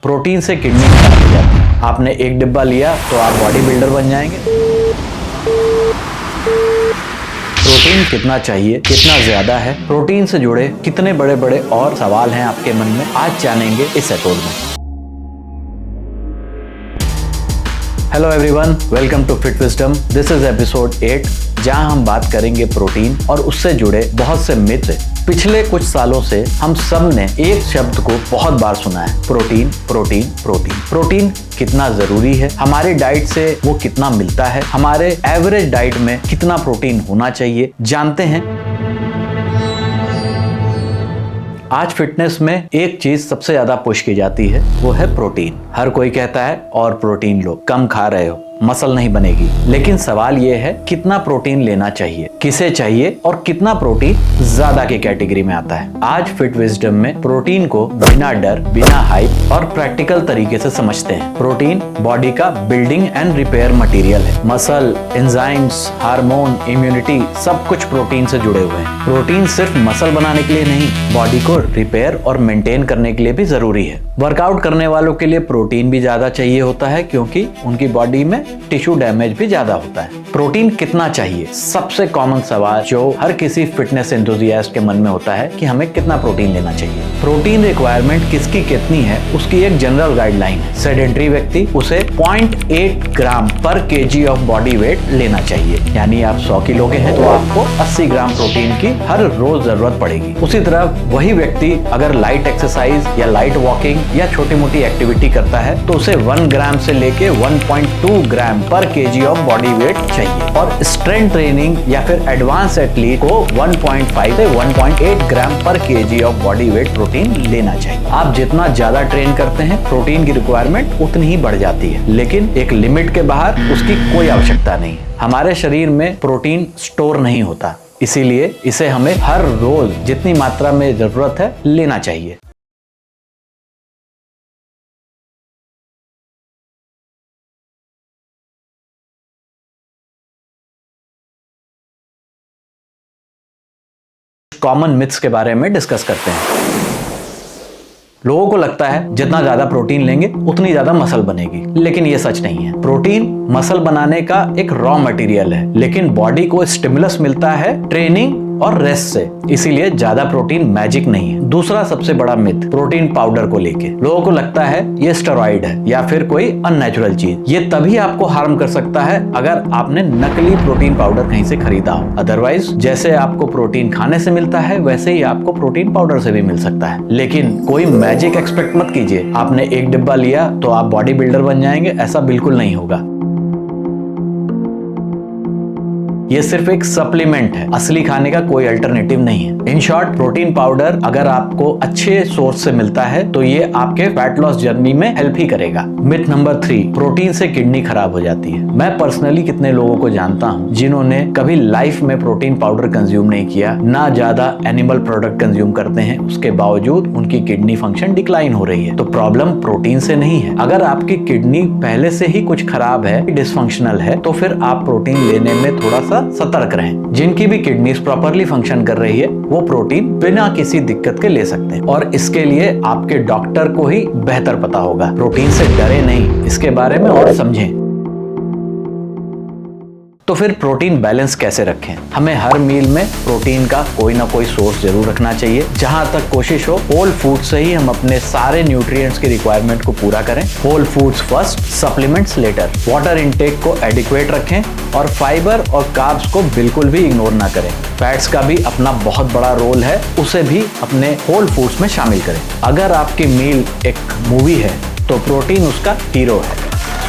Protein से kidney खराब हो जाती है। आपने एक डिब्बा लिया तो आप बॉडी बिल्डर बन जाएंगे। प्रोटीन कितना चाहिए, कितना ज्यादा है, प्रोटीन से जुड़े कितने बड़े बड़े और सवाल हैं आपके मन में, आज जानेंगे इस एपिसोड में। Hello everyone, welcome to Fit Wisdom. This is episode 8 जहां हम बात करेंगे प्रोटीन और उससे जुड़े बहुत से मिथ। पिछले कुछ सालों से हम सब ने एक शब्द को बहुत बार सुना है, प्रोटीन प्रोटीन प्रोटीन। प्रोटीन कितना जरूरी है, हमारी डाइट से वो कितना मिलता है, हमारे एवरेज डाइट में कितना प्रोटीन होना चाहिए, जानते हैं। आज फिटनेस में एक चीज सबसे ज्यादा पुश की जाती है, वो है प्रोटीन। हर कोई कहता है और प्रोटीन लो, कम खा रहे हो, मसल नहीं बनेगी। लेकिन सवाल ये है कितना प्रोटीन लेना चाहिए, किसे चाहिए और कितना प्रोटीन ज्यादा की कैटेगरी में आता है। आज फिट विजडम में प्रोटीन को बिना डर, बिना हाइप और प्रैक्टिकल तरीके से समझते हैं। प्रोटीन बॉडी का बिल्डिंग एंड रिपेयर मटेरियल है। मसल, एंजाइम्स, हार्मोन, इम्यूनिटी सब कुछ प्रोटीन से जुड़े हुए हैं। प्रोटीन सिर्फ मसल बनाने के लिए नहीं, बॉडी को रिपेयर और मेंटेन करने के लिए भी जरूरी है। वर्कआउट करने वालों के लिए प्रोटीन भी ज्यादा चाहिए होता है क्योंकि उनकी बॉडी में टिश्यू डैमेज भी ज्यादा होता है। प्रोटीन कितना चाहिए, सबसे कॉमन सवाल जो हर किसी फिटनेस एंथुसियास्ट के मन में होता है कि हमें कितना प्रोटीन लेना चाहिए। प्रोटीन रिक्वायरमेंट किसकी कितनी है उसकी एक जनरल गाइडलाइन है। सेडेंटरी व्यक्ति उसे 0.8 ग्राम पर केजी ऑफ बॉडी वेट लेना चाहिए, यानी आप 100 किलो के हैं तो आपको 80 ग्राम प्रोटीन की हर रोज जरूरत पड़ेगी। उसी तरह वही व्यक्ति अगर लाइट एक्सरसाइज या लाइट वॉकिंग या छोटी मोटी एक्टिविटी करता है तो उसे 1 ग्राम से लेके 1.2 ग्राम पर केजी ऑफ बॉडी वेट चाहिए। और स्ट्रेंथ ट्रेनिंग या फिर एडवांस एथलीट को 1.5 से 1.8 ग्राम पर KG of body weight protein लेना चाहिए। आप जितना ज्यादा ट्रेन करते हैं प्रोटीन की रिक्वायरमेंट उतनी ही बढ़ जाती है, लेकिन एक लिमिट के बाहर उसकी कोई आवश्यकता नहीं है। हमारे शरीर में प्रोटीन स्टोर नहीं होता, इसीलिए इसे हमें हर रोज जितनी मात्रा में जरूरत है लेना चाहिए। कॉमन मिथ्स के बारे में डिस्कस करते हैं। लोगों को लगता है जितना ज्यादा प्रोटीन लेंगे उतनी ज्यादा मसल बनेगी, लेकिन ये सच नहीं है। प्रोटीन मसल बनाने का एक रॉ मटेरियल है, लेकिन बॉडी को स्टिमुलस मिलता है ट्रेनिंग और रेस्ट से, इसीलिए ज्यादा प्रोटीन मैजिक नहीं है। दूसरा सबसे बड़ा मिथ प्रोटीन पाउडर को लेके, लोगों को लगता है ये स्टेरॉइड है या फिर कोई अननेचुरल चीज। ये तभी आपको हार्म कर सकता है अगर आपने नकली प्रोटीन पाउडर कहीं से खरीदा हो। अदरवाइज जैसे आपको प्रोटीन खाने से मिलता है वैसे ही आपको प्रोटीन पाउडर से भी मिल सकता है। लेकिन कोई मैजिक एक्सपेक्ट मत कीजिए, आपने एक डिब्बा लिया तो आप बॉडी बिल्डर बन जाएंगे, ऐसा बिल्कुल नहीं होगा। ये सिर्फ एक सप्लीमेंट है, असली खाने का कोई अल्टरनेटिव नहीं है। इन शॉर्ट, प्रोटीन पाउडर अगर आपको अच्छे सोर्स से मिलता है तो ये आपके फैट लॉस जर्नी में हेल्प ही करेगा। मिथ नंबर 3, प्रोटीन से किडनी खराब हो जाती है। मैं पर्सनली कितने लोगों को जानता हूँ जिन्होंने कभी लाइफ में प्रोटीन पाउडर कंज्यूम नहीं किया, ना ज्यादा एनिमल प्रोडक्ट कंज्यूम करते हैं, उसके बावजूद उनकी किडनी फंक्शन डिक्लाइन हो रही है। तो प्रॉब्लम प्रोटीन से नहीं है। अगर आपकी किडनी पहले से ही कुछ खराब है, डिसफंक्शनल है, तो फिर आप प्रोटीन लेने में थोड़ा सा सतर्क रहें। जिनकी भी किडनीज प्रॉपरली फंक्शन कर रही है वो प्रोटीन बिना किसी दिक्कत के ले सकते हैं, और इसके लिए आपके डॉक्टर को ही बेहतर पता होगा। प्रोटीन से डरे नहीं, इसके बारे में और समझें। तो फिर प्रोटीन बैलेंस कैसे रखें? हमें हर मील में प्रोटीन का कोई ना कोई सोर्स जरूर रखना चाहिए। जहां तक कोशिश हो होल फूड से ही हम अपने सारे न्यूट्रिएंट्स की रिक्वायरमेंट को पूरा करें। Whole foods first, supplements later. Water intake को एडिक्वेट रखें और फाइबर और कार्ब्स को बिल्कुल भी इग्नोर ना करें। फैट्स का भी अपना बहुत बड़ा रोल है, उसे भी अपने होल फूड्स में शामिल करें। अगर आपकी मील एक मूवी है तो प्रोटीन उसका हीरो है,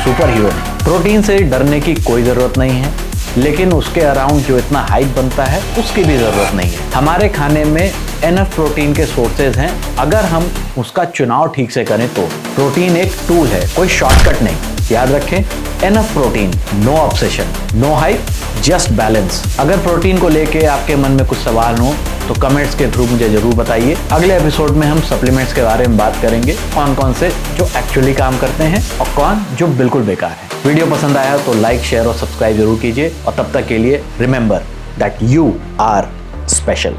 सुपर हीरो नहीं। प्रोटीन से डरने की कोई जरूरत नहीं है, लेकिन उसके अराउंड जो इतना हाइप बनता है उसकी भी जरूरत नहीं है। हमारे खाने में एनफ प्रोटीन के सोर्सेज हैं, अगर हम उसका चुनाव ठीक से करें तो। प्रोटीन एक टूल है, कोई शॉर्टकट नहीं। याद रखें, enough protein, no obsession, no hype, just balance. अगर प्रोटीन को लेके आपके मन में कुछ सवाल हो तो कमेंट्स के थ्रू मुझे जरूर बताइए। अगले एपिसोड में हम सप्लीमेंट्स के बारे में बात करेंगे, कौन कौन से जो एक्चुअली काम करते हैं और कौन जो बिल्कुल बेकार है। वीडियो पसंद आया तो लाइक, शेयर और सब्सक्राइब जरूर कीजिए, और तब तक के लिए remember that you are special.